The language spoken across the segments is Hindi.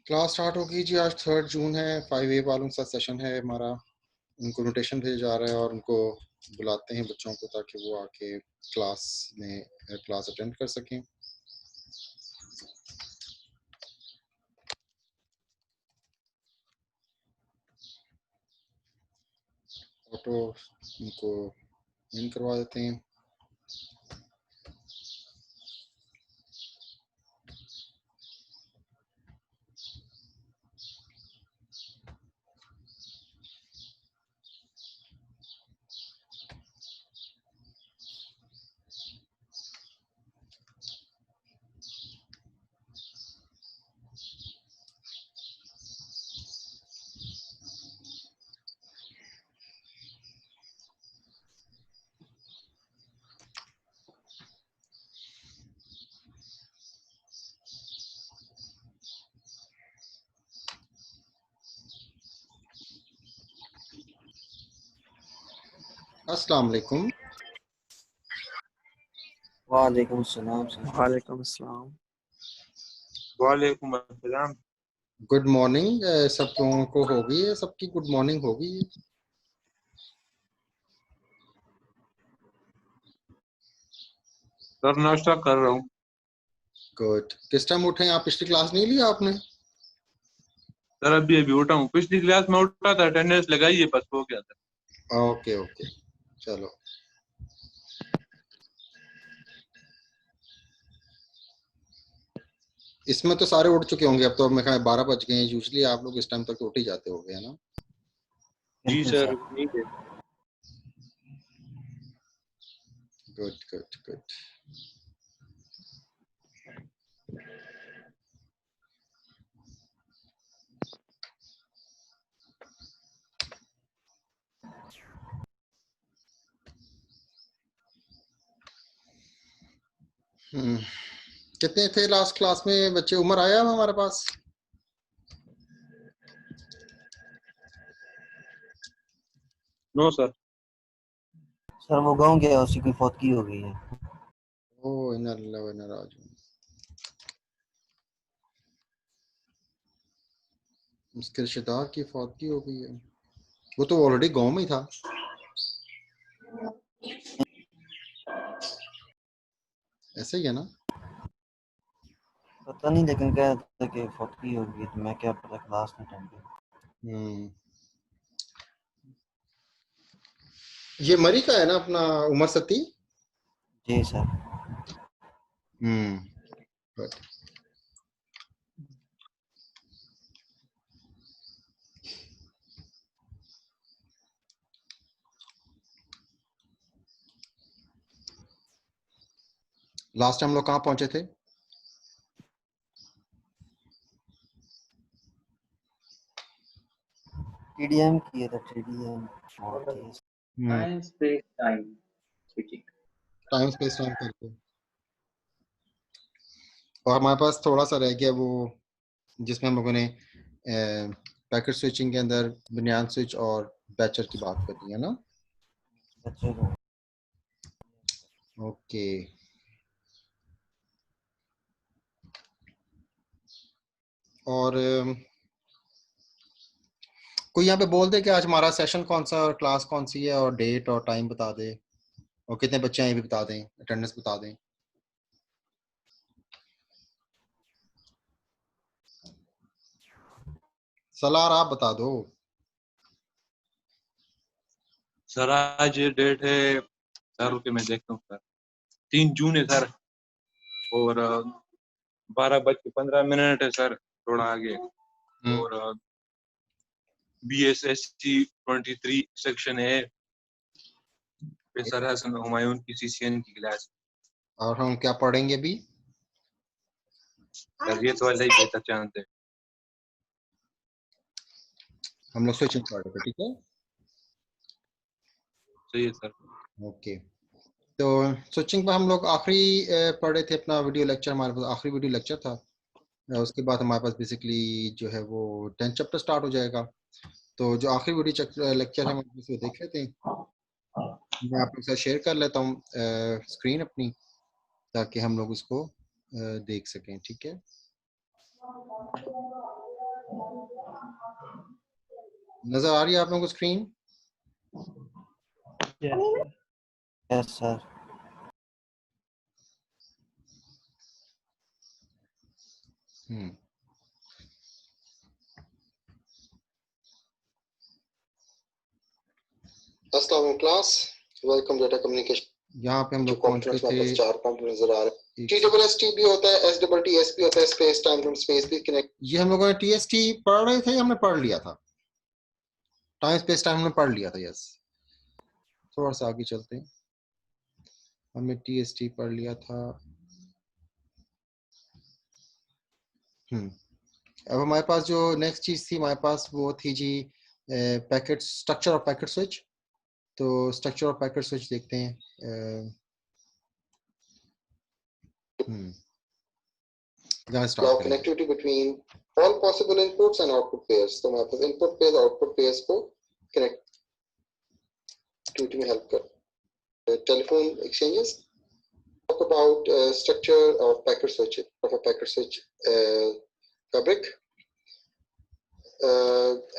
क्लास स्टार्ट होगी जी। आज 3 जून है। 5A वालों का सेशन है हमारा। उनको नोटेशन भेजा जा रहा है और उनको बुलाते हैं बच्चों को ताकि वो आके क्लास में क्लास अटेंड कर सकें। फोटो उनको इन करवा देते हैं। अस्सलाम वालेकुम। वालेकुम सलाम। वालेकुम अस्सलाम। वालेकुम अस्सलाम। Good morning. सब लोगों को हो गई है, सबकी गुड मॉर्निंग होगी। सर नाश्ता कर रहा हूँ। गुड। किस टाइम उठे? आप पिछली क्लास नहीं लिया आपने? सर अभी अभी उठा हूँ। पिछली क्लास में उठा था, अटेंडेंस लगाई है, बस हो गया था। ओके ओके, चलो। इसमें तो सारे उठ चुके होंगे अब तो। मैं कहा 12 बज गए हैं। यूजली आप लोग इस टाइम तक तो उठ ही जाते होंगे, है ना? जी सर, ठीक है। Good good good. कितने थे लास्ट क्लास में बच्चे? उमर आया हमारे पास? No sir. सर वो गाँव गया, उसी की फौतगी हो गई है। ओ इन्ना लिल्लाहि व इन्ना इलैहि राजिऊन। उसके रिश्तेदार की फौतगी हो गई है। वो तो ऑलरेडी गांव में ही था। ऐसे ही है ना? पता नहीं, लेकिन कह रहा था कि फौतगी हो गई, तो मैं क्या पता, क्लास में अटेंड किया। ये मरी का है ना अपना उमर सती? जी सर। गुड। लास्ट टाइम लोग कहाँ पहुंचे थे? टीडीएम किए थे, टीडीएम और time space time switching. Time space time करके। और हमारे पास थोड़ा सा रह गया वो, जिसमें हम लोगों ने पैकेट स्विचिंग के अंदर बुनियाद स्विच और बैचर की बात कर दी है ना? बच्चे को। ओके। और कोई यहाँ पे बोल दे कि आज हमारा सेशन कौन सा और क्लास कौन सी है, और डेट और टाइम बता दे, और कितने बच्चे हैं ये भी बता दें, अटेंडेंस बता दें। सलार आप बता दो। सर आज ये डेट है सर, रुके मैं देखता हूँ सर। 3 जून है सर, और 12:15 है सर, थोड़ा आगे। और BSSC 23 सेक्शन है सर, हसन हुमायूं की CCN की क्लास। और हम क्या पढ़ेंगे अभी? सर ये तो अल्लाह ही बेहतर जानते हैं। हम लोग स्विचिंग पढ़ रहे थे, ठीक है? सही है सर। ओके। तो स्विचिंग पर हम लोग आखिरी पढ़े थे अपना वीडियो लेक्चर। हमारे पास आखिरी वीडियो लेक्चर था। उसके बाद हमारे पास बेसिकली जो है वो 10th चैप्टर स्टार्ट हो जाएगा। तो जो आखिरी वीडियो लेक्चर है हम उसको देख लेते हैं। मैं आप लोग के साथ शेयर कर लेता हूँ स्क्रीन अपनी, ताकि हम लोग उसको देख सकें, ठीक है? नजर आ रही है आप लोगों को स्क्रीन? Yes sir. अस्सलाम वालेकुम क्लास, वेलकम डेटा कम्युनिकेशन। यहाँ पे हम लोग पहुंच गए थे, चार कंपोनेंट नजर आ रहे हैं। TSST भी होता है, STTS भी होता है, स्पेस टाइम फ्रॉम स्पेस भी कनेक्ट। ये हम लोगों ने TST पढ़ रहे थे, हमने पढ़ लिया था, टाइम स्पेस टाइम में पढ़ लिया था। यस, थोड़ा सा आगे चलते हैं, हमने TST पढ़ लिया था। अब हमारे पास जो नेक्स्ट चीज थी हमारे पास वो थी जी packet, structure of packet switch. तो स्ट्रक्चर ऑफ पैकेट स्विच देखते हैं। Connectivity between all possible inputs and output pairs. तो हमारे पास इनपुट पेयर्स आउटपुट पेयर्स को कनेक्टिविटी में हेल्प कर। Telephone exchanges. Talk about structure of packet switch, of a packet switch fabric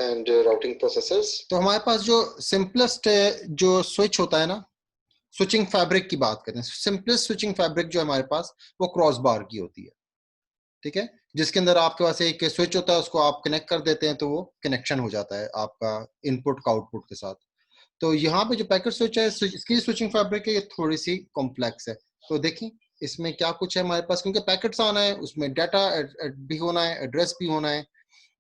and routing processors. तो हमारे पास जो सिंपलेस्ट जो स्विच होता है ना, स्विचिंग फैब्रिक की बात करें, सिंपलेस्ट स्विचिंग फैब्रिक जो हमारे पास वो क्रॉस बार की होती है, ठीक है, जिसके अंदर आपके पास एक स्विच होता है, उसको आप कनेक्ट कर देते हैं तो वो कनेक्शन हो जाता है आपका इनपुट का आउटपुट के साथ। तो यहाँ पे जो पैकेट स्विच है, इसकी स्विचिंग फैब्रिक है, ये थोड़ी सी कॉम्प्लेक्स है। तो देखिए इसमें क्या कुछ है हमारे पास, क्योंकि पैकेट्स आना है, उसमें डाटा भी होना है, एड्रेस भी होना है,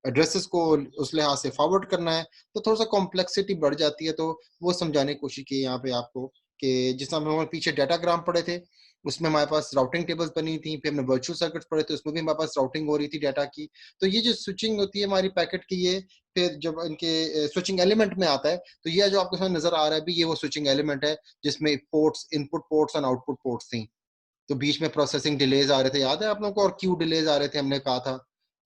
एड्रेसेस को उस लिहाज से फॉरवर्ड करना है, तो थोड़ा सा कॉम्प्लेक्सिटी बढ़ जाती है। तो वो समझाने की कोशिश की यहाँ पे आपको कि जिस तरह हमारे पीछे डाटाग्राम पढ़े थे उसमें हमारे पास राउटिंग टेबल्स बनी थी, फिर हमने वर्चुअल सर्किट्स पढ़े थे उसमें भी हमारे पास राउटिंग हो रही थी डाटा की। तो ये जो स्विचिंग होती है हमारी पैकेट की, ये फिर जब इनके स्विचिंग एलिमेंट में आता है तो ये जो आपको सामने नजर आ रहा है भी, ये वो स्विचिंग एलिमेंट है जिसमें पोर्ट्स, इनपुट पोर्ट्स और आउटपुट पोर्ट्स थी। तो बीच में प्रोसेसिंग डिलेज आ रहे थे, याद है आप लोगों को, और क्यू डिलेज आ रहे थे, हमने कहा था।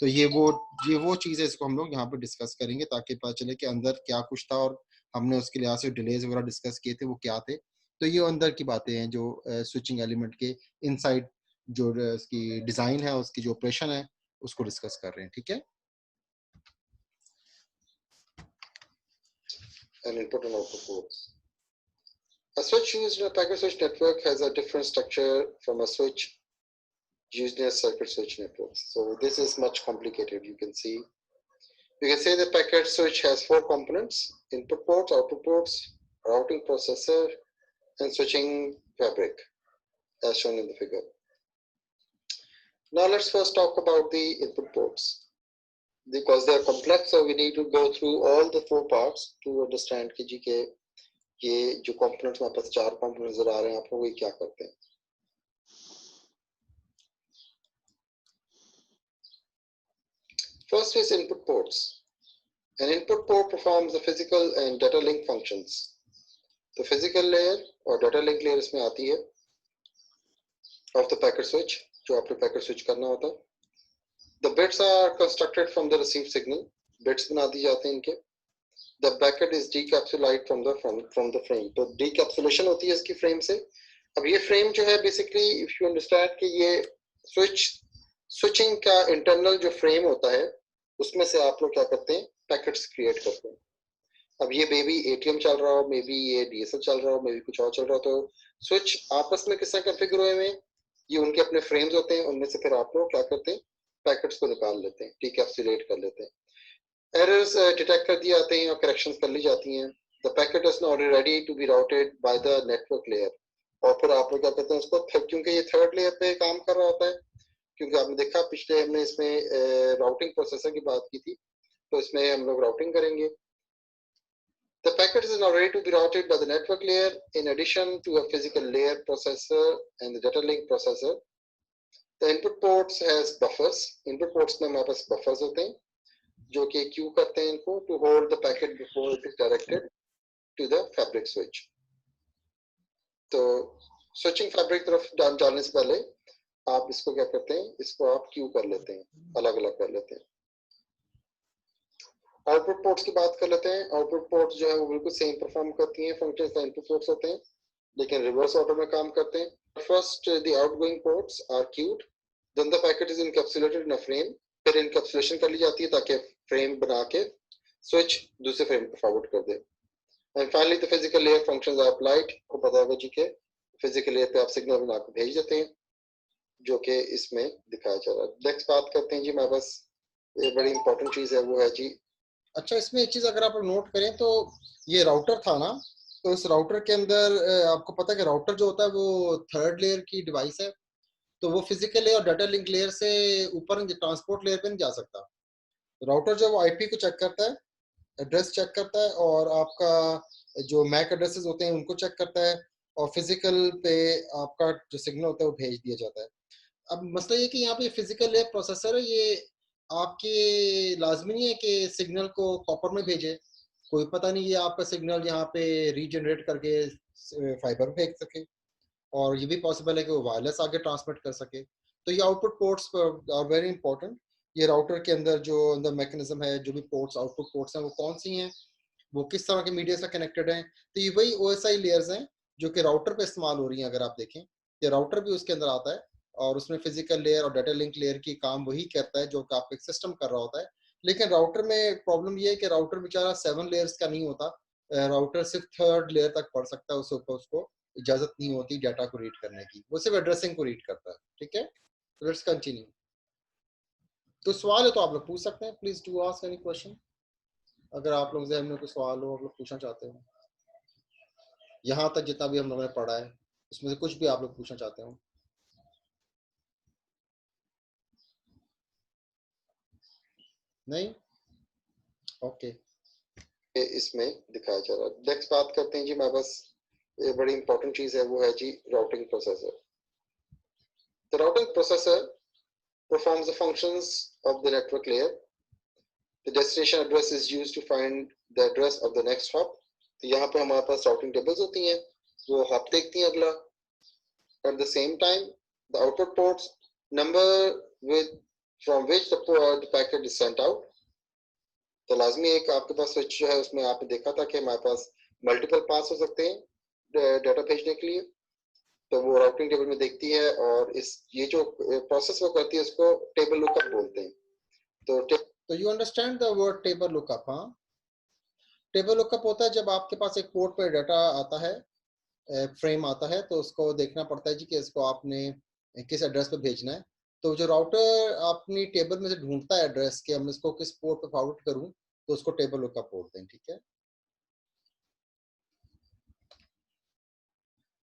तो ये वो चीज़ है, इसको हम लोग यहाँ पे डिस्कस करेंगे ताकि पता चले कि अंदर क्या कुछ था और हमने उसके लिहाज से डिलेज वगैरह डिस्कस किए थे वो क्या थे। तो ये अंदर की बातें हैं जो स्विचिंग एलिमेंट के इनसाइड जो उसकी डिजाइन है, उसकी जो ऑपरेशन है, उसको डिस्कस कर रहे हैं, ठीक है। And input and output ports. A switch used in a packet switch network has a different structure from a switch used in a circuit switch network. So this is much complicated. You can see. You can say the packet switch has 4 components: input ports, output ports, routing processor, and switching fabric, as shown in the figure. Now let's first talk about the input ports, because they are complex, so we need to go through all the 4 parts to understand कि जी के ये जो components हमारे पास 4 components नजर आ रहे हैं आपको, ये क्या करते हैं। First is input ports. An input port performs the physical and data link functions. The physical layer और data link layer इसमें आती है of the packet switch, जो आपने packet switch करना होता है। The bits are constructed from the received signal. Bits बना दी जाते हैं इनके। The packet is decapsulated from the frame. तो decapsulation होती है इसकी frame से। अब ये frame जो है basically, if you understand कि ये switching का internal जो frame होता है, उसमें से आप लोग क्या करते हैं, पैकेट्स क्रिएट करते हैं। अब ये मे बी ATM चल रहा हो, मे बी ये DSL चल रहा हो, मे बी कुछ और चल रहा हो, तो स्विच आपस में किस तरह कॉन्फ़िगर हुए हैं, ये उनके अपने फ्रेम्स होते हैं, उनमें से फिर आप लोग क्या करते हैं, पैकेट्स को निकाल लेते हैं, डिकैप्सुलेट कर लेते हैं। एरर्स डिटेक्ट कर दिए जाते हैं और करेक्शंस कर ली जाती हैं। The packet is now ready to be routed by the network layer. और फिर आप लोग क्या करते हैं उसको, क्योंकि ये थर्ड लेयर पे काम कर रहा होता है, क्योंकि आपने देखा पिछले हमने इसमें राउटिंग प्रोसेसर की बात की थी, तो इसमें हम लोग राउटिंग करेंगे। The packet is now ready to be routed by the network layer in addition to a physical layer processor and the data link processor. The input ports has buffers. Input ports में हमारे पास buffers होते हैं जो कि queue करते हैं इनको to hold the packet before it is directed to the fabric switch. तो switching fabric तरफ जाने से पहले आप इसको क्या करते हैं, इसको आप queue कर लेते हैं, अलग अलग कर लेते हैं। आउटपुट पोर्ट्स की बात कर लेते हैं। आउटपुट पोर्ट्स जो है वो बिल्कुल सेम परफॉर्म करती हैं फंक्शंस का इनपुट पोर्ट्स होते हैं, लेकिन रिवर्स ऑर्डर में काम करते हैं। First the outgoing ports are queued, then the packet is encapsulated in a frame, फिर इनकैप्सुलेशन कर ली जाती है ताकि फ्रेम बना के स्विच दूसरे फ्रेम को फॉरवर्ड कर दे। And finally the physical layer functions of light को पता होगा जी के फिजिकल लेयर पे आप सिग्नल बना के भेज देते हैं जो कि इसमें दिखाया जा रहा है। नेक्स्ट बात करते हैं जी हमारे पास ये बड़ी इंपॉर्टेंट चीज़ है वो है जी, अच्छा इसमें एक चीज़ अगर आप नोट करें तो ये राउटर था ना, तो इस राउटर के अंदर आपको पता है कि राउटर जो होता है वो थर्ड लेयर की डिवाइस है, तो वो फिजिकल लेयर और डाटा लिंक लेयर से ऊपर ट्रांसपोर्ट लेयर पे नहीं जा सकता। राउटर जो वो आईपी को चेक करता है, एड्रेस चेक करता है और आपका जो मैक एड्रेसेस होते हैं उनको चेक करता है और फिजिकल पे आपका जो सिग्नल होता है वो भेज दिया जाता है। अब मसला ये कि यहाँ पे फिजिकल लेयर प्रोसेसर है, ये आपके लाजमी नहीं है कि सिग्नल को कॉपर में भेजे, कोई पता नहीं ये आपका सिग्नल यहाँ पे रीजनरेट करके फाइबर फेंक सके, और ये भी पॉसिबल है कि वो वायरलेस आगे ट्रांसमिट कर सके। तो ये output ports are very important. ये राउटर के अंदर जो अंदर मैकेनिज्म है, जो भी पोर्ट्स आउटपुट पोर्ट्स हैं वो कौन सी हैं, वो किस तरह के मीडिया से कनेक्टेड हैं, तो ये वही OSI लेयर्स हैं जो कि राउटर पे इस्तेमाल हो रही हैं। अगर आप देखें ये राउटर भी उसके अंदर आता है और उसमें फिजिकल लेयर और डाटा लिंक लेयर की काम वही करता है जो कि आपका सिस्टम कर रहा होता है। लेकिन राउटर में प्रॉब्लम ये है कि राउटर बेचारा 7 लेयर्स का नहीं होता, राउटर सिर्फ थर्ड लेयर तक पढ़ सकता है, उसके ऊपर उसको इजाजत नहीं होती डाटा को रीड करने की, वो सिर्फ एड्रेसिंग को रीड करता है। ठीक है, लेट्स कंटिन्यू। तो सवाल है तो आप लोग पूछ सकते हैं, please do ask any question. अगर आप लोग जहन में कोई सवाल हो आप लोग पूछना चाहते हो, यहाँ तक जितना भी हम लोगों ने पढ़ा है उसमें से कुछ भी आप लोग पूछना चाहते हो। नहीं, ओके इसमें दिखाया जा रहा है। नेक्स्ट बात करते हैं जी हमारे पास ये बड़ी इंपॉर्टेंट चीज है वो है जी routing processor. The routing processor performs the functions of the network layer. The destination address is used to find the address of the next hop. तो यहाँ पे हमारे पास राउटिंग टेबल्स होती हैं, वो हॉप देखती हैं अगला। At the same time, the output ports number with from which the packet is sent out. तो लाजमी एक आपके पास स्विच जो है उसमें आपने देखा था कि हमारे पास मल्टीपल पास हो सकते हैं डाटा भेजने के लिए, तो वो राउटिंग टेबल में देखती है और इस ये जो प्रोसेस वो करती है उसको टेबल लुकअप बोलते हैं। तो you understand the word table lookup? हाँ, टेबल लुकअप होता है जब आपके पास एक पोर्ट पे डाटा आता है, फ्रेम आता है, तो उसको देखना पड़ता है जी कि इसको आपने किस एड्रेस पे भेजना है। तो जो राउटर अपनी टेबल में से ढूंढता है एड्रेस कि हम इसको किस पोर्ट पे फॉरवर्ड करूं, तो उसको टेबल लुकअप बोलते हैं। ठीक है,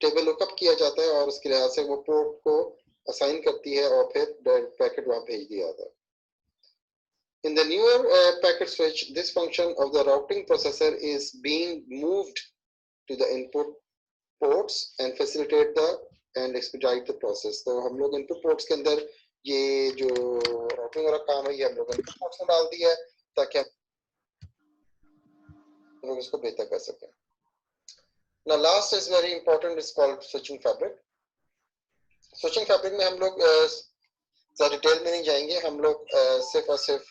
टेबल लुकअप किया जाता है और उसके लिहाज से वो पोर्ट को असाइन करती है और फिर पैकेट वहां भेज दिया जाता है। In the newer packet switch, this function of the routing processor is being moved to the input ports and facilitate the and expedite the process. तो हम लोग input ports के अंदर ये जो routing वाला काम है ये हम लोग input ports में डाल दिया है ताकि हम लोग इसको बेहतर कर सकें। Now last is very important, is called switching fabric. Switching fabric में हम लोग ज़्यादा डिटेल में नहीं जाएंगे, हम लोग सिर्फ और सिर्फ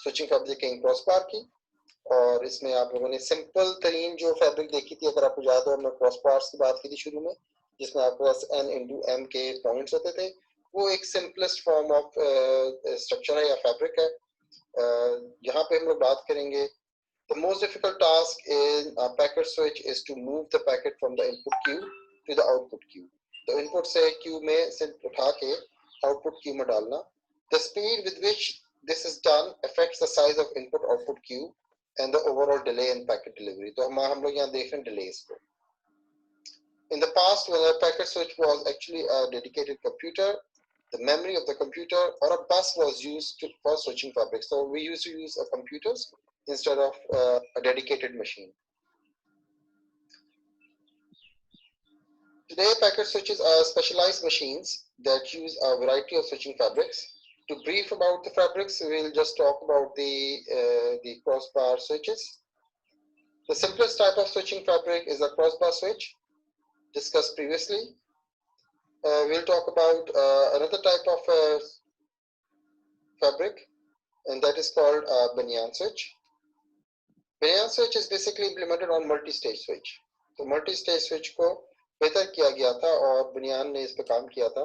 स्विचिंग फैब्रिक के क्रॉस बार की, और इसमें आप लोगों ने सिंपल तरीन जो फैब्रिक देखी थी, अगर आपको याद हो हमने क्रॉस बार्स की बात की थी शुरू में, जिसमें आपके पास n×m के पॉइंट्स होते थे, वो एक सिंपलेस्ट फॉर्म ऑफ स्ट्रक्चर है या फैब्रिक है। यहाँ पे हम लोग बात करेंगे the most difficult task in a packet switch is to move the packet from the input queue to the output queue. तो इनपुट से क्यू में से उठा के आउटपुट क्यू में डालना। The speed with which this is done affects the size of input output queue and the overall delay in packet delivery. तो हम लोग यहाँ देख रहे हैं delays को। In the past, when a packet switch was actually a dedicated computer, the memory of the computer or a bus was used for switching fabric. So we used to use computers instead of a dedicated machine. Today, packet switches are specialized machines that use a variety of switching fabrics. To brief about the fabrics, we'll just talk about the crossbar switches. The simplest type of switching fabric is a crossbar switch, discussed previously. We'll talk about another type of fabric, and that is called a banyan switch. Banyan switch is basically implemented on multi-stage switch. तो multi-stage switch को बेहतर किया गया था और banyan ने इस पे काम किया था.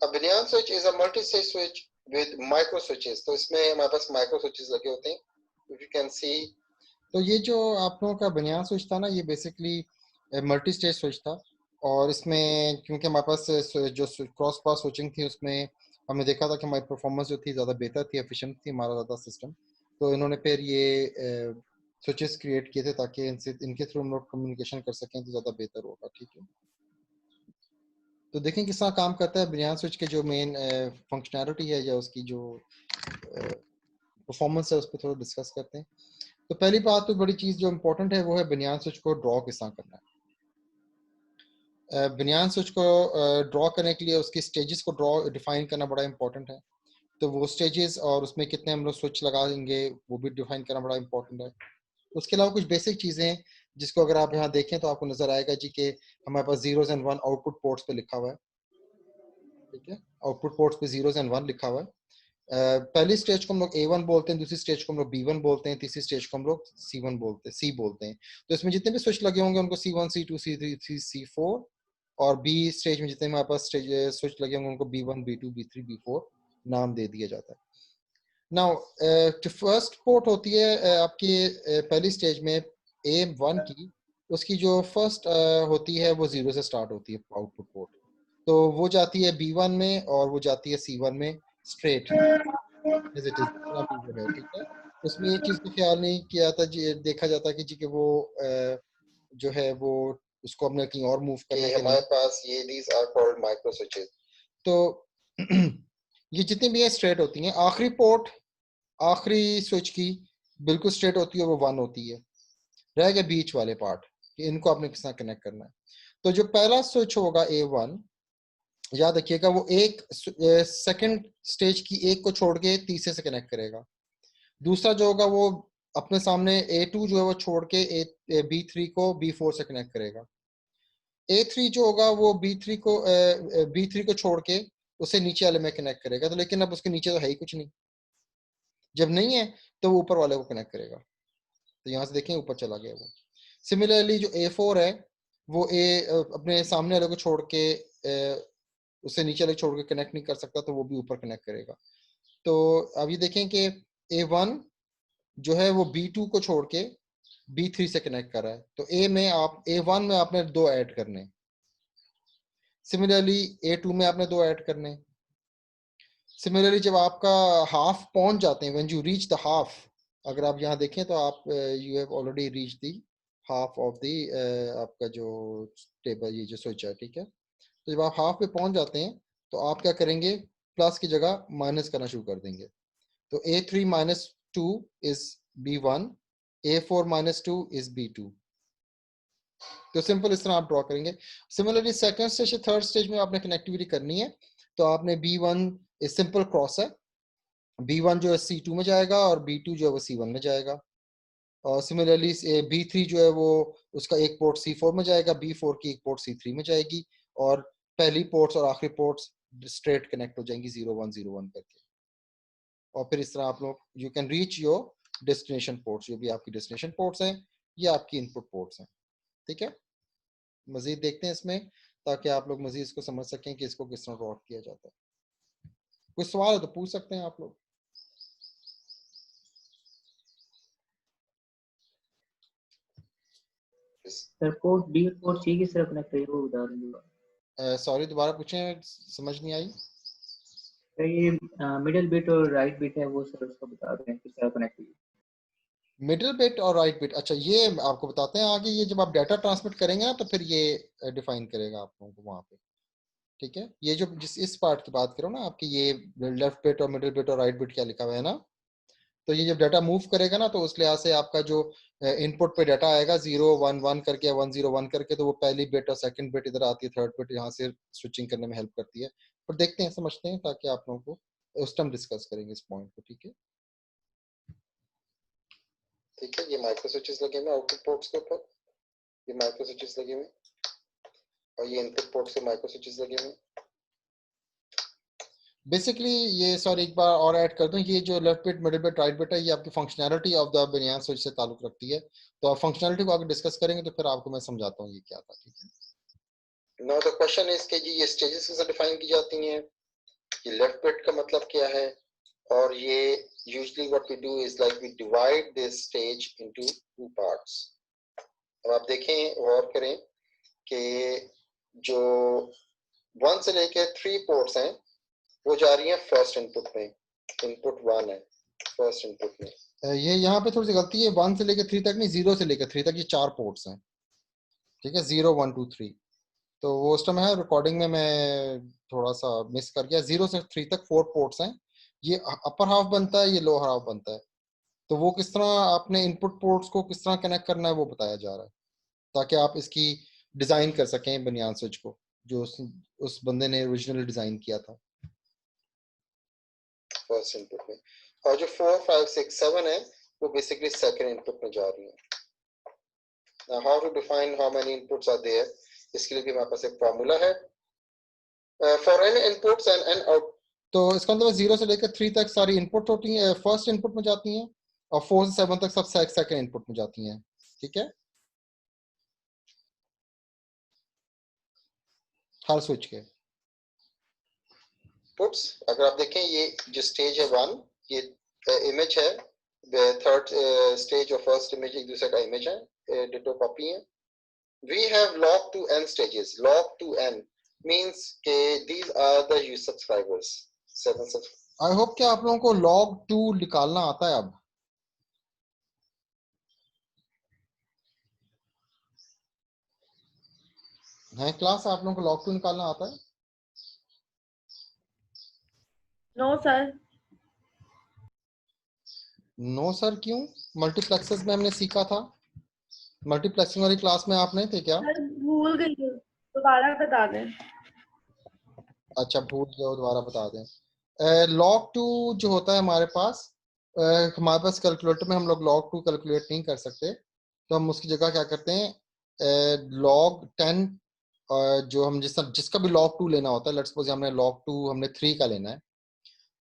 A banyan switch is a multi-stage switch with micro switches. तो इसमें हमारे पास micro switches लगे होते हैं. If you can see, तो ये जो आप लोगों का बुनियाद स्विच था ना, ये बेसिकली मल्टी स्टेज स्विच था. और इसमें क्योंकि हमारे पास जो क्रॉस पास स्विचिंग थी, उसमें हमने देखा था कि हमारी परफॉर्मेंस जो थी ज़्यादा बेहतर थी, एफिशिएंट थी हमारा ज़्यादा सिस्टम. तो इन्होंने फिर ये स्विचेस क्रिएट किए थे ताकि इनके थ्रू हम लोग कम्युनिकेशन कर सकें तो ज़्यादा बेहतर होगा. ठीक है, तो देखें किस तरह काम करता है बुनियाद स्विच के जो मेन फंक्शनैलिटी है या उसकी जो परफॉर्मेंस है, उस पर थोड़ा डिस्कस करते हैं. तो पहली बात तो बड़ी चीज़ जो इम्पोर्टेंट है वो है बुनियाद स्विच को ड्रॉ किस तरह करना है. बुनियाद स्विच को ड्रॉ करने के लिए उसकी स्टेजेस को डिफाइन करना बड़ा इंपॉर्टेंट है. तो वो स्टेजेस और उसमें कितने हम लोग स्विच लगाएंगे वो भी डिफाइन करना बड़ा इंपॉर्टेंट है. उसके अलावा कुछ बेसिक चीज़ें हैं जिसको अगर आप यहाँ देखें तो आपको नजर आएगा जी कि हमारे पास 0s and 1 आउटपुट पोर्ट्स पे लिखा हुआ है. ठीक है, आउटपुट पोर्ट्स पे 0s and 1 लिखा हुआ है. पहली स्टेज को हम लोग A1 बोलते हैं, दूसरी स्टेज को हम लोग B1 बोलते हैं, तीसरी स्टेज को हम लोग C1 बोलते हैं, C बोलते हैं. तो इसमें जितने भी स्विच लगे होंगे उनको C1 C2 C3 C4, और B स्टेज में जितने हमारे पास स्विच लगे होंगे उनको B1 B2 B3 B4 नाम दे दिया जाता है. नाउ जो फर्स्ट पोर्ट होती है आपकी पहली स्टेज में A1 की, उसकी जो फर्स्ट होती है वो 0 से स्टार्ट होती है आउटपुट पोर्ट. तो वो जाती है B1 में और वो जाती है C1 में स्ट्रेट एज इट इज. ठीक है, उसमें एक चीज का ख्याल नहीं किया जाता जी, देखा जाता कि जी कि वो जो है वो उसको हमने कहीं और मूव करना है. हमारे पास ये these are called micro switches. तो ये जितनी भी है स्ट्रेट होती हैं. आखिरी पोर्ट आखिरी स्विच की बिल्कुल स्ट्रेट होती है, वो 1 होती है. रह गया बीच वाले पार्ट कि इनको आपने किस तरह कनेक्ट करना है. तो जो पहला स्विच होगा A1, याद रखिएगा वो एक सेकंड स्टेज की एक को छोड़ के तीसरे से कनेक्ट करेगा. दूसरा जो होगा वो अपने सामने A2 जो है वो छोड़ के B3 को B4 से कनेक्ट करेगा. A3 जो होगा वो B3 को छोड़ के उसे नीचे वाले में कनेक्ट करेगा. तो लेकिन अब उसके नीचे तो है ही कुछ नहीं. जब नहीं है तो वो ऊपर वाले को कनेक्ट करेगा. तो यहाँ से देखें ऊपर चला गया वो. सिमिलरली जो A4 है वो अपने सामने वाले को छोड़ के उसे नीचे वाले छोड़ के कनेक्ट नहीं कर सकता, तो वो भी ऊपर कनेक्ट करेगा. तो अब ये देखें कि A1 जो है वो B2 को छोड़ के B3 से कनेक्ट कर रहा है. तो A1 में आपने 2 ऐड करने. सिमिलरली A2 में आपने 2 ऐड करने. सिमिलरली जब आपका हाफ पहुंच जाते हैं, when you reach the half, अगर आप यहाँ देखें तो आप you have already reach the half of the आपका जो टेबल ये जो स्विच है. ठीक है, तो जब आप हाफ पे पहुंच जाते हैं तो आप क्या करेंगे, प्लस की जगह माइनस करना शुरू कर देंगे. तो A3 minus 2 is B1, A4 minus 2 is B2. तो सिंपल इस तरह आप ड्रॉ करेंगे. सिमिलरली सेकंड स्टेज से थर्ड स्टेज में आपने कनेक्टिविटी करनी है. तो आपने B1 इस सिंपल क्रॉस है, B1 जो है C2 में जाएगा और B2 जो है वो C1 में जाएगा. और सिमिलरली B3 जो है वो उसका एक पोर्ट C4 में जाएगा, B4 की एक पोर्ट C3 में जाएगी, और पहली पोर्ट्स और आखिरी पोर्ट्स स्ट्रेट कनेक्ट हो जाएंगी 0 1 करके. और फिर इस तरह आप लोग you can reach your destination ports. जो भी आपकी डेस्टिनेशन पोर्ट्स हैं ये आपकी इनपुट पोर्ट्स हैं. ठीक है, मजीद देखते हैं इसमें ताकि आप लोग मजीद इसको समझ सकें कि इसको किस तरह ड्रॉ किया जाता है. कोई सवाल है तो पूछ सकते हैं आप लोग. सर पोर्ट B और पोर्ट C किस तरह कनेक्ट है वो बता दीजिए. सॉरी दोबारा पूछें, समझ नहीं आई. सर ये मिडिल बिट और राइट बिट है वो सर उसको बता दें किस तरह कनेक्ट है. मिडिल बिट और राइट बिट, अच्छा ये आपको बताते हैं आगे. ये जब आप डाटा ट्रांसमिट करेंगे ना तो फिर ये डिफाइन करेगा आप लोगों को वहाँ पे. ठीक है, ये जो जिस इस पार्ट की बात करो ना आपकी, ये लेफ्ट बिट और मिडिल बिट और राइट बिट क्या लिखा हुआ है ना, तो ये जब डाटा मूव करेगा ना तो उस लिहाज से आपका जो इनपुट पे डाटा आएगा 0 1 1 करके या 1 0 1 करके, तो वो पहली बिट और सेकंड बिट इधर आती है, थर्ड बिट यहाँ से स्विचिंग करने में हेल्प करती है. पर देखते हैं, समझते हैं ताकि आप लोगों को उस टाइम डिस्कस करेंगे इस पॉइंट को. ठीक है, ठीक है. ये माइक्रो स्विचेस लगे हुए आउटपुट पोर्ट्स के ऊपर, ये माइक्रो स्विचेस लगे हुए, और ये इनपुट पोर्ट से माइक्रो स्विचेस लगे हुए. बेसिकली ये सॉरी एक बार और ऐड कर दूं, ये जो left bit middle bit right bit है ये आपकी फंक्शनैलिटी ऑफ द बुनियाद स्विच से ताल्लुक रखती है. तो आप फंक्शनैलिटी को आगे डिस्कस करेंगे तो फिर आपको मैं समझाता हूँ ये क्या था. ठीक है, नाउ द क्वेश्चन इज कि ये स्टेजेस कैसे डिफाइन की जाती हैं, ये लेफ्ट बिट का मतलब क्या है, और ये usually what we do is like we divide this stage into two parts. अब आप देखें गौर करें कि जो 1 से लेकर 3 पोर्ट्स हैं वो जा रही हैं फर्स्ट इनपुट में, इनपुट 1 है फर्स्ट इनपुट में। ये यहाँ पे थोड़ी सी गलती है, 1 से लेकर 3 तक नहीं, 0 से लेकर 3 तक, ये 4 पोर्ट्स हैं, ठीक है, 0 1 2 3। तो वो उस टाइम है रिकॉर्डिंग में मैं थोड़ा सा मिस कर गया। 0 से 3 तक 4 पोर्ट्स हैं, ये अपर हाफ बनता है, ये लोअर हाफ बनता है। तो वो किस तरह आपने इनपुट पोर्ट्स को किस तरह कनेक्ट करना है वो बताया जा रहा है, ताकि आप इसकी डिजाइन कर सकें बनियान स्विच को, जो उस बंदे ने ओरिजिनल डिजाइन किया था फर्स्ट इनपुट में। और जो 4 5 6 7 है वो बेसिकली सेकंड इनपुट में जा रही है। Now how to define how many inputs are there, इसके लिए भी हमारे पास एक फार्मूला है। For n inputs and n out, तो इसका मतलब 0 से लेकर 3 तक सारी इनपुट होती हैं, फर्स्ट इनपुट में जाती हैं, और 4 से 7 तक सब सेकंड इनपुट में जाती हैं, ठीक है, हर स्विच के पुट्स। अगर आप देखें ये जो स्टेज है 1, ये इमेज है, थर्ड स्टेज और फर्स्ट इमेज एक दूसरे का इमेज है, डिटो कॉपी है। We have log to n stages. Log to n means के these are the use subscribers. 7 subscribers. I hope कि आप लोगों को log 2 निकालना आता है अब। है क्लास, आप लोगों को log 2 निकालना आता है? No sir. नो सर क्यों? मल्टीप्लेक्सेस में हमने सीखा था। मल्टीप्लेक्सिंग वाली क्लास में आप नहीं थे क्या? सर भूल गई हूँ, दोबारा बता दें। अच्छा भूल गए, दोबारा बता दें। log 2 जो होता है हमारे पास, हमारे पास कैलकुलेटर में हम लोग log 2 कैलकुलेट नहीं कर सकते, तो हम उसकी जगह क्या करते हैं, log 10, जो हम जिसका भी log 2 लेना होता है, लेट्स सपोज हमने log 2 हमने 3 का लेना है,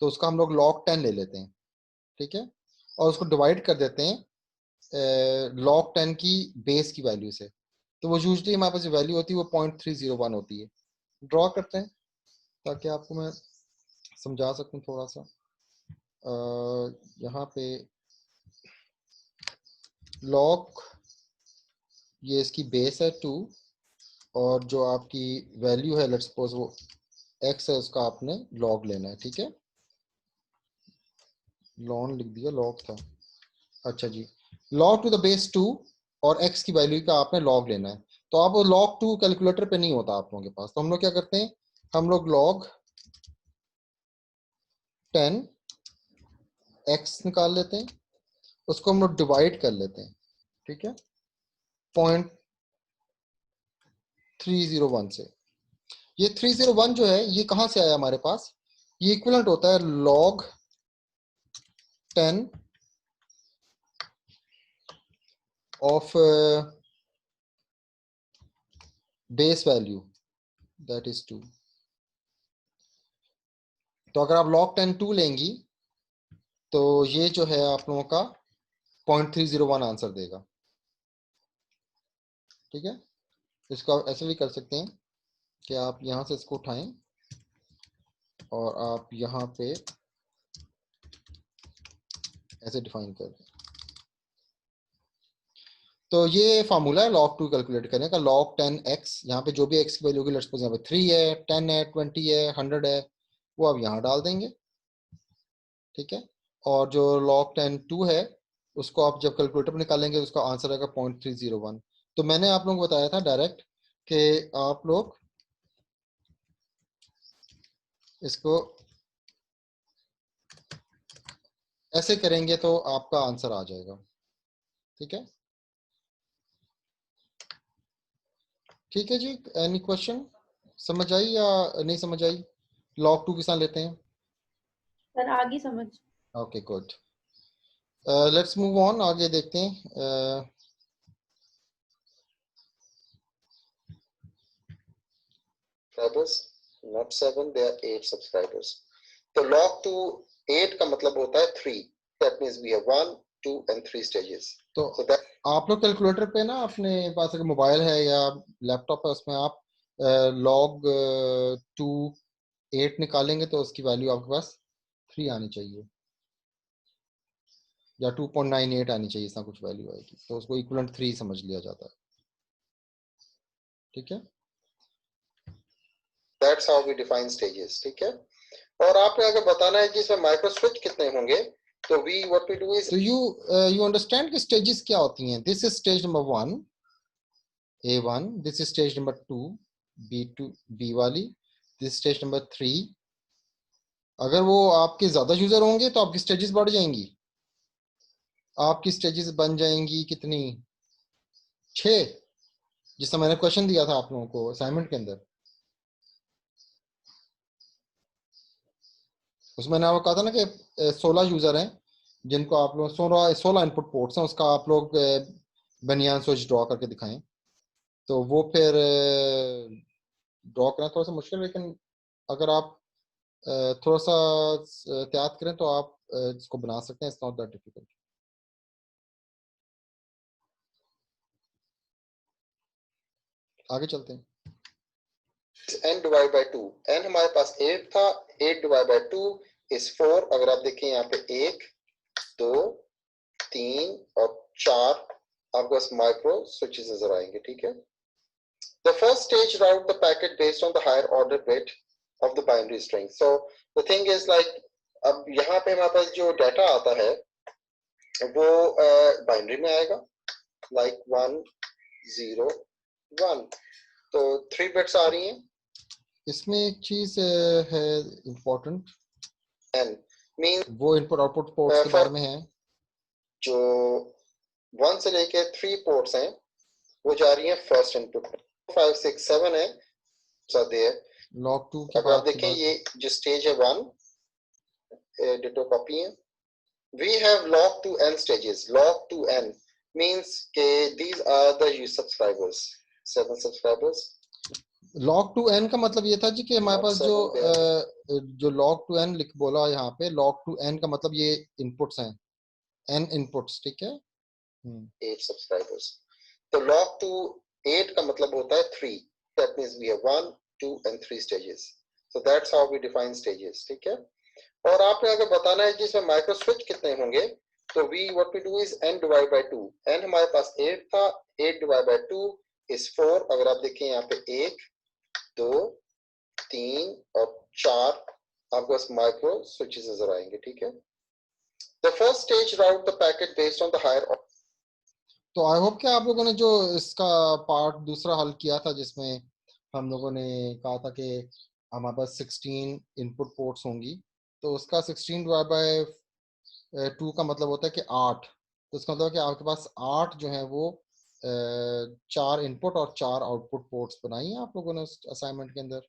तो उसका हम लोग log 10 ले लेते हैं, ठीक है, और उसको डिवाइड कर देते हैं log 10 की बेस की वैल्यू से। तो वो यूजुअली हमारे पास जो वैल्यू होती है वो 0.301 होती है। ड्रॉ करते हैं ताकि आपको मैं समझा सकूं थोड़ा सा। यहाँ पे log, ये इसकी बेस है 2, और जो आपकी वैल्यू है लेट्स सपोज वो x है, उसका आपने log लेना है, ठीक है, लॉन लिख दिया, log था, अच्छा जी, log टू द बेस 2 और x की वैल्यू का आपने log लेना है। तो आप वो log 2 कैलकुलेटर पे नहीं होता आप लोगों के पास, तो हम लोग क्या करते हैं, हम लोग log 10 x निकाल लेते हैं, उसको हम लोग डिवाइड कर लेते हैं, ठीक है, 0.301 से। ये 301 जो है ये कहां से आया हमारे पास, ये इक्विवेलेंट होता है log 10 of base value that is 2। तो अगर आप log 10 2 लेंगी तो ये जो है आप लोगों का 0.301 आंसर देगा, ठीक है। इसको आप ऐसे भी कर सकते हैं कि आप यहां से इसको उठाएं और आप यहां पे ऐसे डिफाइन कर दें। तो ये फार्मूला है log 2 कैलकुलेट करने का, log 10x, यहाँ पे जो भी x की वैल्यू होगी, लेट्स सपोज यहाँ पे 3 है, 10 है, 20 है, 100 है, वो आप यहाँ डाल देंगे, ठीक है। और जो log 10 2 है उसको आप जब कैलकुलेटर में निकालेंगे उसका आंसर आएगा 0.301। तो मैंने आप लोगों को बताया था डायरेक्ट कि आप लोग इसको ऐसे करेंगे तो आपका आंसर आ जाएगा, ठीक है, ठीक है जी। एनी क्वेश्चन, समझ आई या नहीं समझ आई? log 2 किस तरह लेते हैं? सर आगे समझ। Okay good, let's move on, आगे देखते हैं। subscribers not 7, there are 8 subscribers। तो log 2 8 का मतलब होता है 3, that means we have 1 2 and 3 stages। तो आप लोग कैलकुलेटर पे ना अपने पास अगर मोबाइल है या लैपटॉप है उसमें आप log 2 8 निकालेंगे तो उसकी वैल्यू आपके पास 3 आनी चाहिए। या 2.98 आनी चाहिए, ऐसा कुछ वैल्यू आएगी, तो उसको इक्विवेलेंट 3 समझ लिया जाता है। ठीक है, that's how we define stages. ठीक है, और आपने अगर बताना है कि इसमें माइक्रो स्विच कितने होंगे, तो we what we do is, तो यू अंडरस्टैंड कि स्टेजेस क्या होती हैं। This is stage number 1 A1, this is stage number 2 B2 B वाली, दिस स्टेज नंबर 3। अगर वो आपके ज्यादा यूजर होंगे तो आपकी स्टेजेस बढ़ जाएंगी। आपकी स्टेजेस बन जाएंगी कितनी, 6, जिससे मैंने क्वेश्चन दिया था आप लोगों को असाइनमेंट के अंदर। उसमें मैंने आपको कहा था ना कि 16 यूजर हैं जिनको आप लोग 16 इनपुट पोर्ट्स हैं, उसका आप लोग बनियान स्विच ड्रॉ करके दिखाएं। तो वो फिर ड्रॉ करना थोड़ा सा मुश्किल, लेकिन अगर आप थोड़ा सा एहतियात करें तो आप इसको बना सकते हैं। It's not that difficult. आगे चलते हैं। n डिवाइड बाय 2, n हमारे पास 8 था, 8 डिवाइड बाय 2 इज 4। अगर आप देखें यहाँ पे 1 2 3 और 4 आपको बस माइक्रो स्विचेस नजर आएंगे। ठीक है, the first stage route the packet based on the higher order bit of the binary string. So the thing is like, अब यहाँ पे हमारे पास जो डाटा आता है वो बाइनरी में आएगा, like 1 0 1, तो 3 बिट्स आ रही हैं। इसमें एक चीज है इम्पोर्टेंट, n मीन वो इनपुट आउटपुट पोर्ट्स के बारे में है। जो 1 से लेके 3 पोर्ट्स हैं वो जा रही है फर्स्ट इनपुट, 5 6 7 है log 2 के बाद। आप देखें ये जो स्टेज है 1 डिटो कॉपी है। we have log to n stages. log to n means के these are the subscribers, 7 subscribers. log to n का मतलब ये था जी कि हमारे पास जो log to n लिख बोला यहाँ पे, log to n का मतलब ये इनपुट्स हैं, n इनपुट्स। ठीक है, 8 subscribers। तो log to 8 का मतलब होता है 3, that means we have 1 2 and 3 stages. So that's how we define stages। ठीक है, और आपने अगर बताना है कि इसमें माइक्रो स्विच कितने होंगे, तो we what we do is n divide by 2। n हमारे पास 8 था, 8 डिवाइड बाय 2 इज 4। अगर आप देखें यहाँ पे 1 2 3 और 4 आपको बस माइक्रो स्विचेस नजर आएंगे। ठीक है, the first stage route the packet based on the higher. तो आई होप कि आप लोगों ने जो इसका पार्ट दूसरा हल किया था, जिसमें हम लोगों ने कहा था कि हमारे पास 16 इनपुट पोर्ट्स होंगी, तो उसका 16 डिवाइड बाय 2 का मतलब होता है कि 8। तो इसका मतलब है कि आपके पास 8 जो है वो 4 इनपुट और 4 आउटपुट पोर्ट्स बनाई हैं आप लोगों ने असाइनमेंट के अंदर।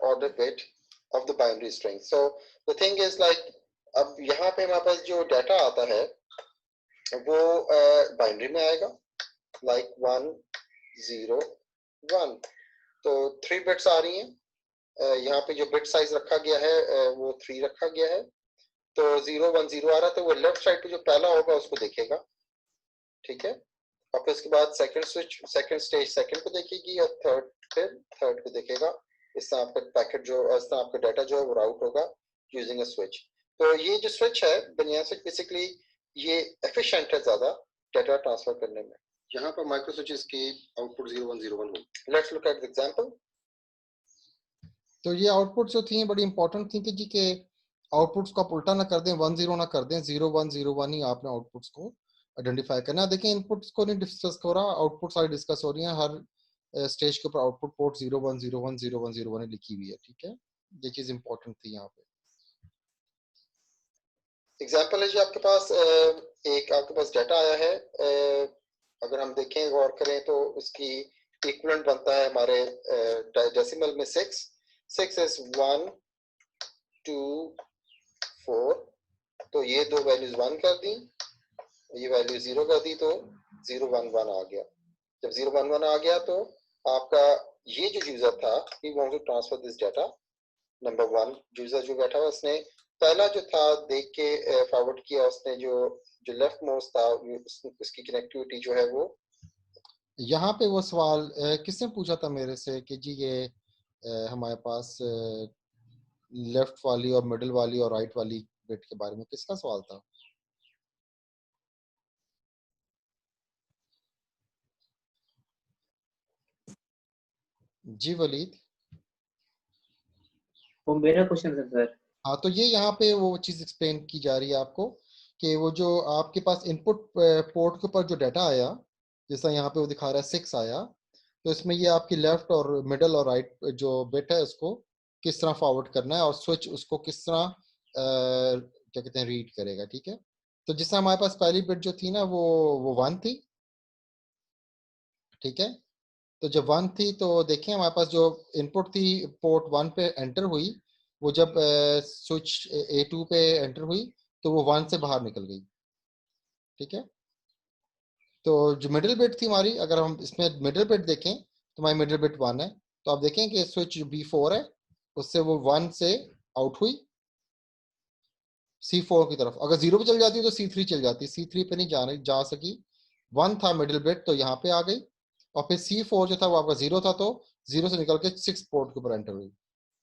Order bit of the binary string. So the thing is like, अब यहाँ पे हमारे पास जो डाटा आता है वो बाइनरी में आएगा, लाइक 1 0 1, तो 3 बिट्स आ रही हैं। यहाँ पे जो बिट साइज रखा गया है वो 3 रखा गया है, तो 0 1 0 आ रहा है, तो वो लेफ्ट साइड पे जो पहला होगा उसको देखेगा। ठीक है, और फिर उसके बाद second switch, second stage second को देखेगी, और थर्ड को देखेगा। इस तरह आपका पैकेट जो, इस तरह आपका डाटा जो है वो राउट होगा यूजिंग अ स्विच। तो ये जो स्विच है बुनियाद से बेसिकली ये एफिशिएंट है ज्यादा डाटा ट्रांसफर करने में। यहाँ पर माइक्रो स्विचेस की आउटपुट 0 1 0 1 हो। Let's look at the example. तो ये आउटपुट जो थी बड़ी इंपॉर्टेंट थी कि जी के आउटपुट्स को आप उल्टा ना कर दें, 1 0 ना कर दें, 0 1 0 1 ही आपने आउटपुट्स को आइडेंटिफाई करना है। देखें इनपुट्स को नहीं डिस्कस हो रहा, आउटपुट सारी डिस्कस हो रही है। हर स्टेज के ऊपर आउटपुट पोर्ट 0 1 0 1 0 1 0 1 लिखी हुई है। ठीक है, ये चीज इंपॉर्टेंट थी यहाँ पे। एग्जाम्पल है जो आपके पास एक आपके पास डाटा आया है, अगर हम देखें गौर करें तो उसकी इक्विवेलेंट बनता है हमारे डेसिमल में 6 is 1 2 4, तो ये दो वैल्यूज 1 कर दी, ये वैल्यू 0 कर दी, तो 0 1 1 आ गया। जब 0 1 1 आ गया तो आपका ये जो यूजर था, he wants to transfer this data, number 1 user जो बैठा हुआ उसने पहला जो था देख के फॉरवर्ड किया, उसने जो लेफ्ट मोस्ट था उसकी कनेक्टिविटी जो है वो। यहाँ पे वो सवाल किसने पूछा था मेरे से कि जी ये हमारे पास लेफ्ट वाली और मिडिल वाली और राइट वाली बिट के बारे में किसका सवाल था? जी वलीद। वो मेरा क्वेश्चन था सर। हाँ, तो ये यहाँ पे वो चीज़ एक्सप्लेन की जा रही है आपको कि वो जो आपके पास इनपुट पोर्ट के ऊपर जो डाटा आया, जैसा यहाँ पे वो दिखा रहा है 6 आया, तो इसमें ये आपकी लेफ्ट और मिडल और राइट जो बिट है उसको किस तरह फॉरवर्ड करना है और स्विच उसको किस तरह क्या कहते हैं रीड करेगा। ठीक है, तो जिस तरह हमारे पास पहली बिट जो थी ना वो 1 थी। ठीक है, तो जब 1 थी तो देखिए हमारे पास जो इनपुट थी पोर्ट 1 पे एंटर हुई, वो जब स्विच A2 पे एंटर हुई तो वो 1 से बाहर निकल गई। ठीक है, तो जो मिडिल बिट थी हमारी, अगर हम इसमें मिडिल बिट देखें तो हमारी मिडिल बिट 1 है, तो आप देखें कि स्विच B4 है उससे वो 1 से आउट हुई C4 की तरफ। अगर 0 पे चल जाती तो C3 चल जाती, C3 पे नहीं जा सकी। 1 था मिडिल बिट तो यहाँ पे आ गई, और फिर C4 जो था वो आपका 0 था, तो 0 से निकल के 6 पोर्ट के ऊपर एंटर हुई।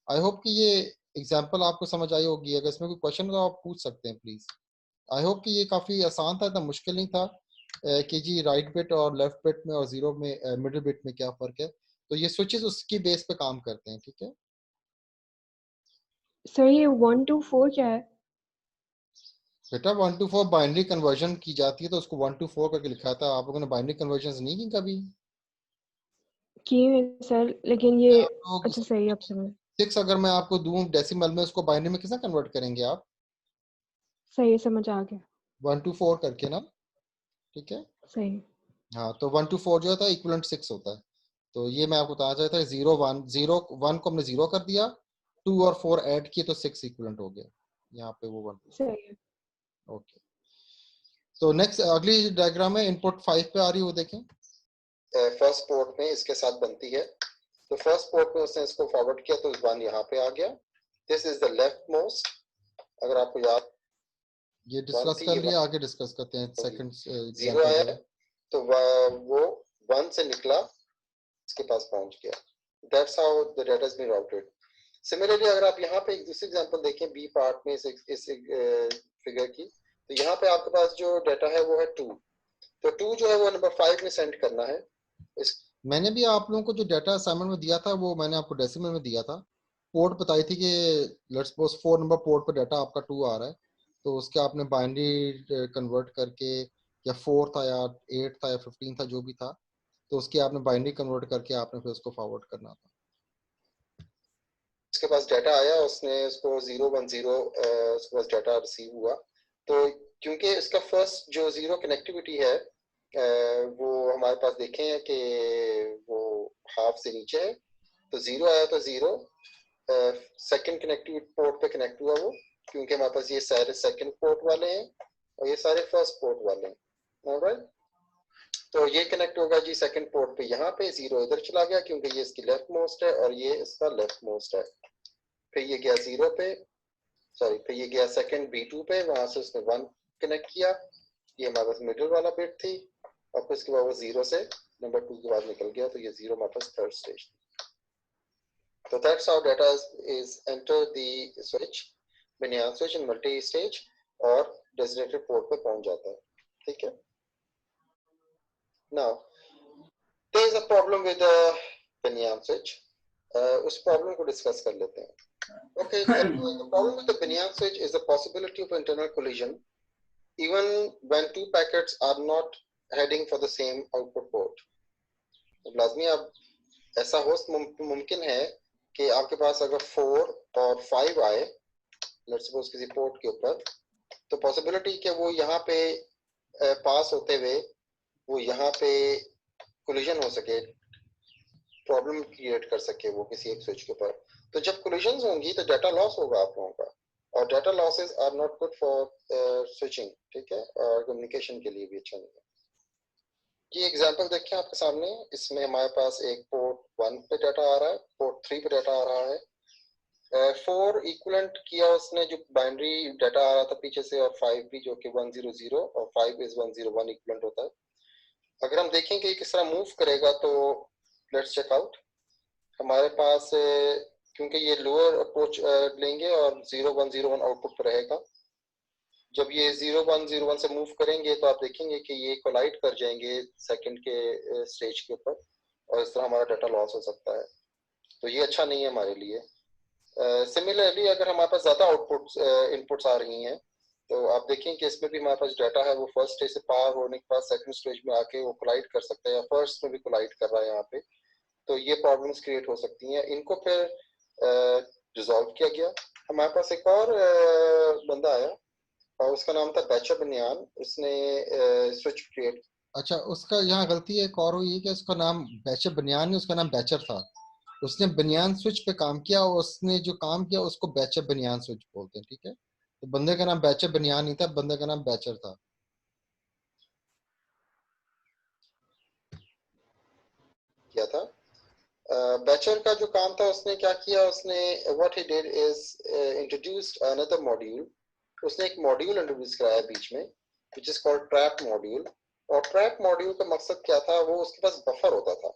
आई होप कि ये एग्जाम्पल आपको समझ आई होगी। अगर इसमें कोई क्वेश्चन हो तो आप पूछ सकते हैं प्लीज। आई होप कि ये काफी आसान था, इतना मुश्किल नहीं था कि जी राइट बिट और लेफ्ट बिट में और जीरो में मिडिल बिट में क्या फर्क है। तो ये स्विचेस उसकी बेस पे काम करते हैं। ठीक है सर ये 1 to 4 क्या है? बेटा, 1 to 4 बाइनरी कन्वर्जन की जाती है तो उसको 1 to 4 करके लिखा था। आप लोगों ने बाइनरी कन्वर्जन नहीं की कभी? की है सर, लेकिन ये आप लोग अच्छा सही है, अब समझ 6 अगर मैं आपको दूं डेसिमल में, उसको बाइनरी में किस तरह कन्वर्ट करेंगे आप? सही है, समझ आ गया। 1 to 4 करके ना। ठीक है, सही। हाँ, तो 1 to 4 जो होता है इक्वलेंट 6 होता है। तो ये मैं आपको बताना चाहता था, 0 1 को हमने 0 कर दिया, 2 और 4 ऐड किए तो 6 इक्वलेंट हो गया। यहाँ पे वो 1 सही है। ओके। तो नेक्स्ट अगली डायग्राम है इनपुट 5 पे आ रही है, वो देखें। फर्स्ट पोर्ट में इसके साथ बनती है, तो फर्स्ट पोर्ट में उसने इसको फॉरवर्ड किया तो 1 यहाँ पे आ गया। This is the left most. अगर आपको याद, ये डिस्कस कर लिया, आगे डिस्कस करते हैं सेकंड 0 आया तो वो 1 से निकला, इसके पास पहुंच गया। That's how the data is been routed. Similarly अगर आप यहाँ पे एक दूसरी एग्जांपल देखें बी पार्ट में इस फिगर की, तो यहाँ पे आपके पास जो डाटा है वो है 2, तो 2 जो है वो नंबर 5 में सेंड करना है। मैंने भी आप लोगों को जो डाटा असाइनमेंट में दिया था वो मैंने आपको डेसिमल में दिया था। पोर्ट बताई थी कि लेट्स सपोज 4 नंबर पोर्ट पर डाटा आपका 2 आ रहा है, तो उसके आपने बाइनरी कन्वर्ट करके, या 4 था या 8 था या 15 था जो भी था, तो उसकी आपने बाइनरी कन्वर्ट करके आपने फिर उसको फॉरवर्ड करना था। उसके पास डाटा आया, उसने उसको 010 उसके पास डाटा रिसीव हुआ, तो क्योंकि इसका फर्स्ट जो 0 कनेक्टिविटी है वो हमारे पास देखे हैं कि वो हाफ से नीचे है, तो 0 आया तो 0 सेकंड कनेक्टिविटी पोर्ट पे कनेक्ट हुआ वो, क्योंकि हमारे पास ये सारे सेकंड पोर्ट वाले हैं और ये सारे फर्स्ट पोर्ट वाले हैं। ऑलराइट, तो ये कनेक्ट होगा जी सेकंड पोर्ट पे, यहाँ पे 0 इधर चला गया क्योंकि ये इसकी लेफ्ट मोस्ट है और ये इसका लेफ्ट मोस्ट है। फिर ये गया 0 पे, सॉरी, फिर ये गया सेकंड B2 पे, वहां से उसने 1 कनेक्ट किया, ये हमारे पास मिडिल वाला बिट थी, और फिर उसके बाद वो 0 से नंबर 2 के बाद निकल गया, तो ये 0 हमारे पास थर्ड स्टेज। तो that's how data is enter the switch, banyan switch in multi stage, और डेजिग्नेटेड पोर्ट पे पहुंच जाता है। ठीक है, now there is a problem with banyan switch, उस प्रॉब्लम को डिस्कस कर लेते हैं। Okay, the problem with the Binyan switch is the possibility of internal collision even when two packets are not heading for the same output port. तो लाजमी अब ऐसा हो मुमकिन है कि आपके पास अगर 4 और 5 आए, लेट्स सपोज किसी पोर्ट के ऊपर, तो पॉसिबिलिटी कि वो यहाँ पे पास होते हुए वो यहाँ पे कोलिजन हो सके, प्रॉब्लम क्रिएट कर सके वो किसी एक स्विच के ऊपर। तो जब कोलिजन्स होंगी तो डाटा लॉस होगा आप लोगों का, और data losses are not good for switching. ठीक है, और कम्युनिकेशन के लिए भी अच्छा नहीं है। ये एग्जांपल देखें आपके सामने, इसमें हमारे पास एक पोर्ट 1 पे डाटा आ रहा है, पोर्ट 3 पे डाटा आ रहा है। 4 इक्विवेलेंट किया उसने, जो बाइनरी डाटा आ रहा था पीछे से, और 5 भी जो कि 100 और 5 इज 101 इक्विवेलेंट होता है। अगर हम देखें कि किस तरह मूव करेगा, तो लेट्स चेक आउट। हमारे पास क्योंकि ये लोअर अप्रोच लेंगे और 0101 आउटपुट पर रहेगा, जब ये 0101 से मूव करेंगे तो आप देखेंगे कि ये कोलाइड कर जाएंगे सेकंड के स्टेज के ऊपर, और इस तरह हमारा डाटा लॉस हो सकता है। तो ये अच्छा नहीं है हमारे लिए। सिमिलरली अगर हमारे पास ज़्यादा आउटपुट्स इनपुट्स आ रही हैं, तो आप देखें कि इसमें भी हमारे पास डाटा है वो फर्स्ट स्टेज से पार होने के बाद सेकंड स्टेज में आके वो कोलाइड कर सकता है, या फर्स्ट में भी कोलाइड कर रहा है यहाँ पे। तो ये प्रॉब्लम्स क्रिएट हो सकती हैं। इनको फिर रिजॉल्व किया गया। हमारे पास एक और बंदा आया और उसका नाम था बैचर बनियान। उसने स्विच क्रिएट, अच्छा उसका यहाँ गलती है एक और हुई है कि उसका नाम बैचर बनियान नहीं, उसका नाम बैचर था। उसने बनियान स्विच पे काम किया और उसने जो काम किया उसको बैचर बनियान स्विच बोलते हैं, ठीक है। तो बंदे का नाम बैचर बनियान नहीं था, बंदे का नाम बैचर था। क्या था बैचर का जो काम था, उसने क्या किया, उसने what he did is introduced another module. उसने एक मॉड्यूल इंट्रोड्यूस कराया बीच में which is called trap module. और ट्रैप मॉड्यूल का मकसद क्या था, वो उसके पास बफर होता था,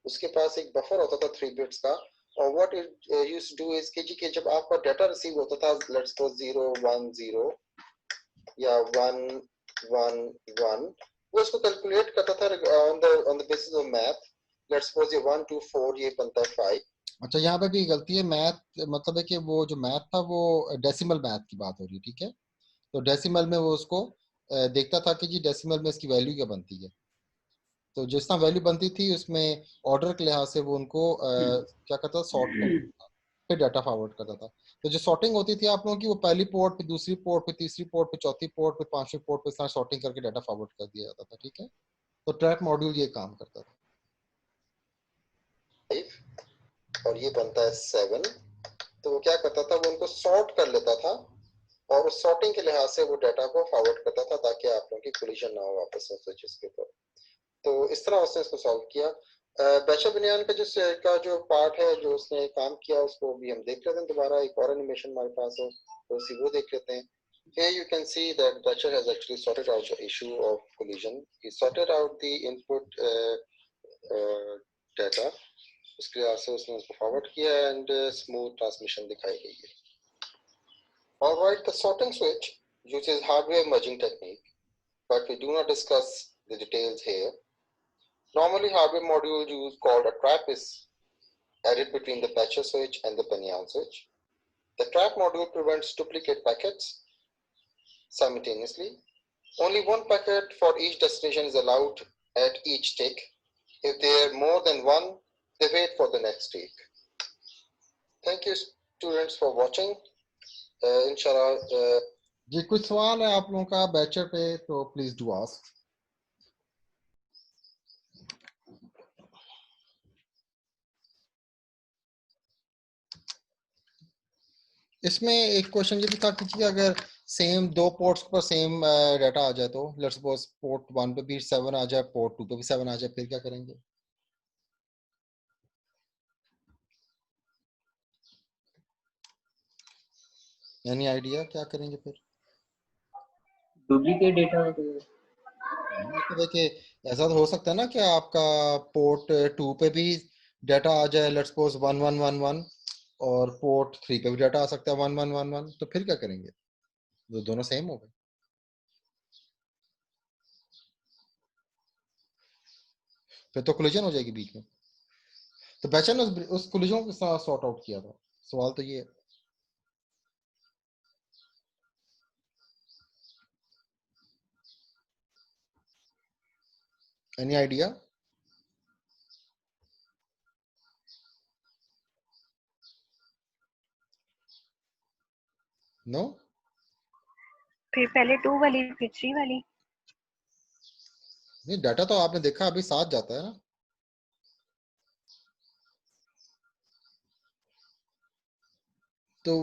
उसके पास एक बफर होता था 3 बिट्स का। और what it used to do is कि जब आपका डाटा रिसीव होता था, लेट्स सपोज 010 या 111, वो उसको कैलकुलेट करता था on the basis of math. Let's suppose ये 1 2 4 ये बनता है 5। अच्छा यहाँ पे भी गलती है, मैथ मतलब है कि वो जो मैथ था वो डेसिमल मैथ की बात हो रही है, ठीक है। तो डेसिमल में वो उसको देखता था कि जी डेसिमल में इसकी वैल्यू क्या बनती है। तो जिस तरह वैल्यू बनती थी उसमें ऑर्डर के लिहाज से वो उनको क्या करता था, सॉर्ट करता था, फिर डाटा फॉरवर्ड करता था। तो जो सॉर्टिंग होती थी आप लोगों की, वो पहली पोर्ट पे, दूसरी पोर्ट पे, तीसरी पोर्ट पे, चौथी पोर्ट पे, पांचवी पोर्ट पे, इस तरह सॉर्टिंग करके डाटा फॉरवर्ड कर दिया जाता था, ठीक है। तो ट्रैप मॉड्यूल ये काम करता था। और ये बनता है 7। तो वो क्या करता था, वो उनको सॉर्ट कर लेता था और उस सॉर्टिंग के लिहाज से वो डाटा को फॉरवर्ड करता था ताकि आप लोगों की कोलिजन ना हो वापस में स्विचेस के ऊपर। तो इस तरह उसने इसको सॉल्व किया। बैचर बनियान का जो पार्ट है जो उसने काम किया उसको भी हम देख लेते हैं दोबारा। एक और एनिमेशन हमारे पास है तो उसी वो देख लेते हैं। Here you can see that Batcher has actually sorted out the issue of collision. He sorted out the input data. उसके बाद से उसने उसको फॉरवर्ड किया एंड स्मूथ ट्रांसमिशन दिखाई गई है। Alright, the sorting switch uses hardware merging technique, but we do not discuss the details here. Normally, hardware module called a trap is added between the Batcher switch and the Banyan switch. The trap module prevents duplicate packets simultaneously. Only one packet for each destination is allowed at each tick. If there are more than one, they wait for the next tick. Thank you, students, for watching. Inshallah. जी कुछ सवाल है आप लोगों का बैचर पे तो प्लीज डू आस्क। इसमें एक क्वेश्चन ये भी था कि अगर सेम 2 पोर्ट्स पर सेम डाटा आ जाए तो लेट्स सपोज पोर्ट 1 पे भी 7 आ जाए, पोर्ट 2 पे भी 7 आ जाए, फिर क्या करेंगे? एनी आइडिया क्या करेंगे फिर? डुप्लीकेट डेटा हो तो मतलब है कि ऐसा तो हो सकता है ना कि आपका पोर्ट 2 पे भी डाटा आ जाए, लेट्स सपोज 1111, और पोर्ट 3 पे भी डाटा आ सकता है 1111, तो फिर क्या करेंगे? वो दोनों सेम हो गए, फिर तो कोलिजन हो जाएगी बीच में। तो बैचर ने उस कोलिजन को सॉर्ट आउट किया था। सवाल तो ये है। Any idea? नो? फिर पहले 2 वाली फिर 3 वाली। नहीं, डाटा तो आपने देखा अभी साथ जाता है ना। तो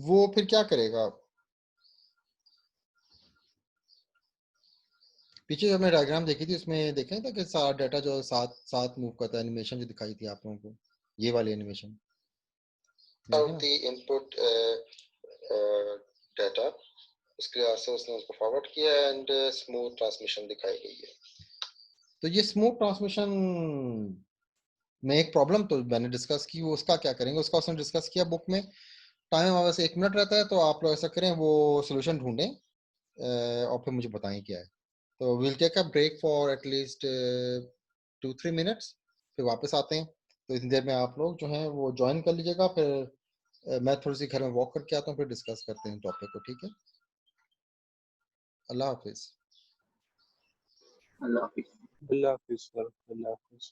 वो फिर क्या करेगा? पीछे जो हमने डायग्राम देखी थी उसमें देखें था कि सारा डाटा जो साथ साथ मूव करता है, एनिमेशन जो दिखाई थी आप लोगों को, ये वाली एनिमेशन the input data, उसके बाद से उसने उसको फॉरवर्ड किया एंड स्मूथ ट्रांसमिशन दिखाई गई है। तो ये स्मूथ ट्रांसमिशन में एक प्रॉब्लम तो मैंने डिस्कस की, वो उसका क्या करेंगे उसका उसने डिस्कस किया बुक में। टाइम हमारे पास 1 मिनट रहता है, तो आप लोग ऐसा करें वो सोल्यूशन ढूंढें और फिर मुझे बताएं क्या है। तो will take a break for at least 2-3 minutes, फिर वापस आते हैं। तो इतनी देर में आप लोग जो हैं वो ज्वाइन कर लीजिएगा, फिर मैं थोड़ी सी घर में वॉक करके आता हूँ, फिर डिस्कस करते हैं टॉपिक को, ठीक है? अल्लाह हाफिज। अल्लाह हाफिज। अल्लाह हाफिज सर, अल्लाह हाफिज।